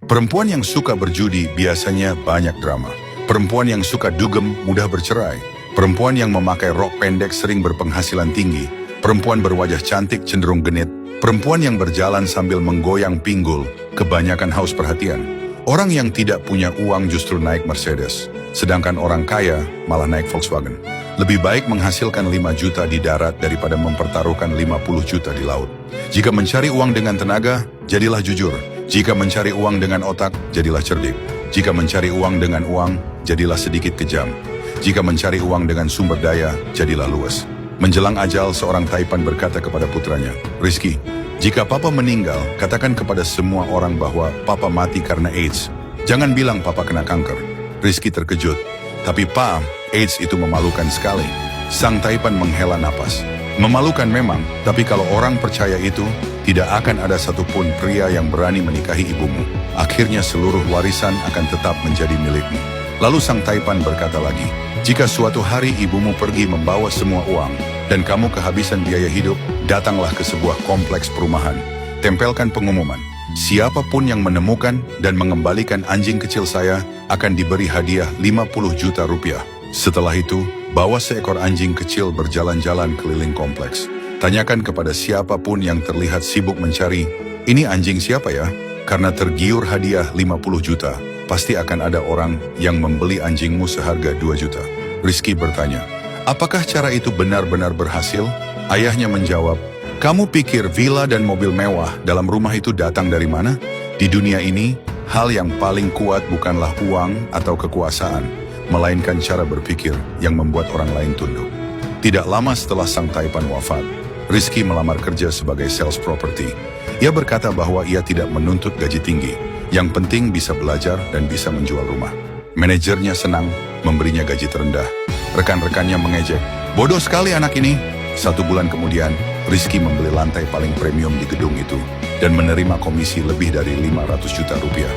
Perempuan yang suka berjudi biasanya banyak drama. Perempuan yang suka dugem mudah bercerai. Perempuan yang memakai rok pendek sering berpenghasilan tinggi. Perempuan berwajah cantik cenderung genit. Perempuan yang berjalan sambil menggoyang pinggul kebanyakan haus perhatian. Orang yang tidak punya uang justru naik Mercedes, sedangkan orang kaya malah naik Volkswagen. Lebih baik menghasilkan 5 juta di darat daripada mempertaruhkan 50 juta di laut. Jika mencari uang dengan tenaga, jadilah jujur. Jika mencari uang dengan otak, jadilah cerdik. Jika mencari uang dengan uang, jadilah sedikit kejam. Jika mencari uang dengan sumber daya, jadilah luwes. Menjelang ajal, seorang Taipan berkata kepada putranya, "Rizky, jika papa meninggal, katakan kepada semua orang bahwa papa mati karena AIDS. Jangan bilang papa kena kanker." Rizky terkejut. "Tapi pa, AIDS itu memalukan sekali." Sang Taipan menghela napas. "Memalukan memang, tapi kalau orang percaya itu, tidak akan ada satupun pria yang berani menikahi ibumu. Akhirnya seluruh warisan akan tetap menjadi milikmu." Lalu sang Taipan berkata lagi, "Jika suatu hari ibumu pergi membawa semua uang, dan kamu kehabisan biaya hidup, datanglah ke sebuah kompleks perumahan. Tempelkan pengumuman. Siapapun yang menemukan dan mengembalikan anjing kecil saya akan diberi hadiah 50 juta rupiah. Setelah itu, bawa seekor anjing kecil berjalan-jalan keliling kompleks. Tanyakan kepada siapapun yang terlihat sibuk mencari, 'Ini anjing siapa ya?' Karena tergiur hadiah 50 juta, pasti akan ada orang yang membeli anjingmu seharga 2 juta. Rizky bertanya, "Apakah cara itu benar-benar berhasil?" Ayahnya menjawab, "Kamu pikir villa dan mobil mewah dalam rumah itu datang dari mana? Di dunia ini, hal yang paling kuat bukanlah uang atau kekuasaan, melainkan cara berpikir yang membuat orang lain tunduk." Tidak lama setelah sang Taipan wafat, Rizky melamar kerja sebagai sales property. Ia berkata bahwa ia tidak menuntut gaji tinggi, yang penting bisa belajar dan bisa menjual rumah. Manajernya senang, memberinya gaji terendah. Rekan-rekannya mengejek, "Bodoh sekali anak ini." 1 bulan kemudian, Rizky membeli lantai paling premium di gedung itu dan menerima komisi lebih dari 500 juta rupiah,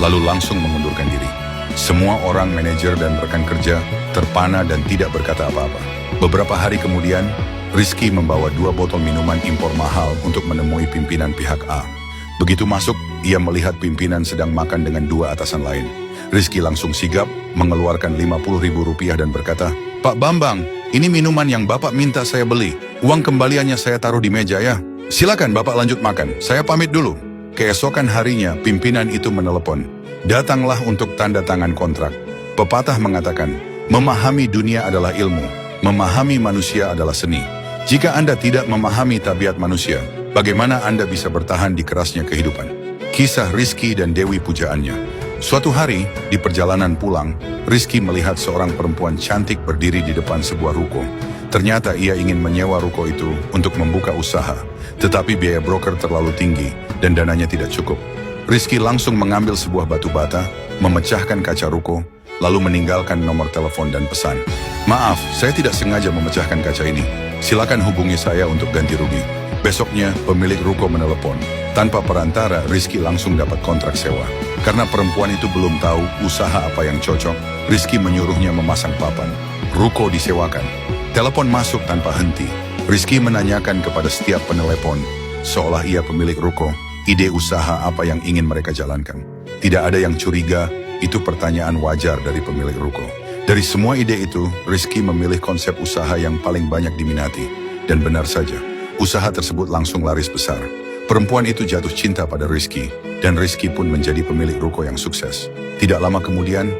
lalu langsung mengundurkan diri. Semua orang, manajer dan rekan kerja terpana dan tidak berkata apa-apa. Beberapa hari kemudian, Rizky membawa 2 botol minuman impor mahal untuk menemui pimpinan pihak A. Begitu masuk, ia melihat pimpinan sedang makan dengan 2 atasan lain. Rizky langsung sigap, mengeluarkan 50 ribu rupiah dan berkata, "Pak Bambang, ini minuman yang Bapak minta saya beli. Uang kembaliannya saya taruh di meja ya. Silakan Bapak lanjut makan, saya pamit dulu." Keesokan harinya, pimpinan itu menelepon, "Datanglah untuk tanda tangan kontrak." Pepatah mengatakan, memahami dunia adalah ilmu, memahami manusia adalah seni. Jika Anda tidak memahami tabiat manusia, bagaimana Anda bisa bertahan di kerasnya kehidupan? Kisah Rizky dan Dewi pujaannya. Suatu hari, di perjalanan pulang, Rizky melihat seorang perempuan cantik berdiri di depan sebuah ruko. Ternyata ia ingin menyewa ruko itu untuk membuka usaha, tetapi biaya broker terlalu tinggi dan dananya tidak cukup. Rizky langsung mengambil sebuah batu bata, memecahkan kaca ruko, lalu meninggalkan nomor telepon dan pesan, "Maaf, saya tidak sengaja memecahkan kaca ini. Silakan hubungi saya untuk ganti rugi." Besoknya, pemilik ruko menelepon. Tanpa perantara, Rizky langsung dapat kontrak sewa. Karena perempuan itu belum tahu usaha apa yang cocok, Rizky menyuruhnya memasang papan. Ruko disewakan. Telepon masuk tanpa henti. Rizky menanyakan kepada setiap penelepon, seolah ia pemilik ruko, ide usaha apa yang ingin mereka jalankan. Tidak ada yang curiga, itu pertanyaan wajar dari pemilik ruko. Dari semua ide itu, Rizky memilih konsep usaha yang paling banyak diminati. Dan benar saja, usaha tersebut langsung laris besar. Perempuan itu jatuh cinta pada Rizky, dan Rizky pun menjadi pemilik ruko yang sukses. Tidak lama kemudian,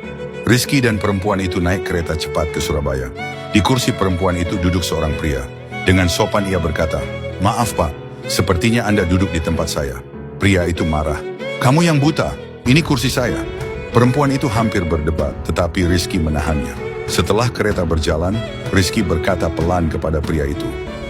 Rizky dan perempuan itu naik kereta cepat ke Surabaya. Di kursi perempuan itu duduk seorang pria. Dengan sopan ia berkata, "Maaf Pak, sepertinya Anda duduk di tempat saya." Pria itu marah, "Kamu yang buta, ini kursi saya." Perempuan itu hampir berdebat, tetapi Rizky menahannya. Setelah kereta berjalan, Rizky berkata pelan kepada pria itu,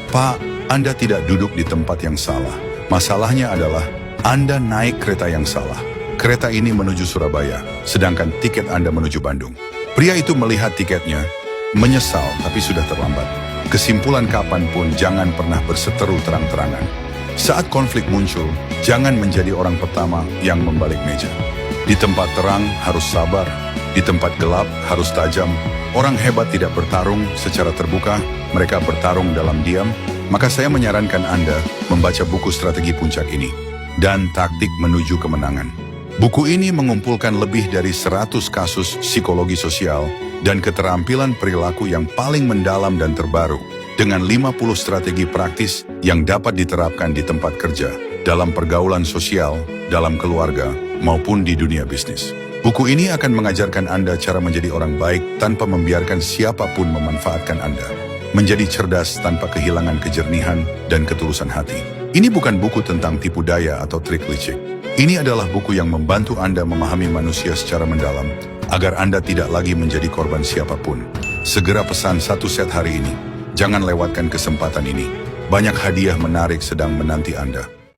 "Pak, Anda tidak duduk di tempat yang salah. Masalahnya adalah, Anda naik kereta yang salah. Kereta ini menuju Surabaya, sedangkan tiket Anda menuju Bandung." Pria itu melihat tiketnya, menyesal tapi sudah terlambat. Kesimpulan kapanpun jangan pernah berseteru terang-terangan. Saat konflik muncul, jangan menjadi orang pertama yang membalik meja. Di tempat terang harus sabar, di tempat gelap harus tajam. Orang hebat tidak bertarung secara terbuka, mereka bertarung dalam diam. Maka saya menyarankan Anda membaca buku strategi puncak ini dan taktik menuju kemenangan. Buku ini mengumpulkan lebih dari 100 kasus psikologi sosial dan keterampilan perilaku yang paling mendalam dan terbaru, dengan 50 strategi praktis yang dapat diterapkan di tempat kerja, dalam pergaulan sosial, dalam keluarga, maupun di dunia bisnis. Buku ini akan mengajarkan Anda cara menjadi orang baik tanpa membiarkan siapapun memanfaatkan Anda. Menjadi cerdas tanpa kehilangan kejernihan dan ketulusan hati. Ini bukan buku tentang tipu daya atau trik licik. Ini adalah buku yang membantu Anda memahami manusia secara mendalam, agar Anda tidak lagi menjadi korban siapapun. Segera pesan 1 set hari ini. Jangan lewatkan kesempatan ini. Banyak hadiah menarik sedang menanti Anda.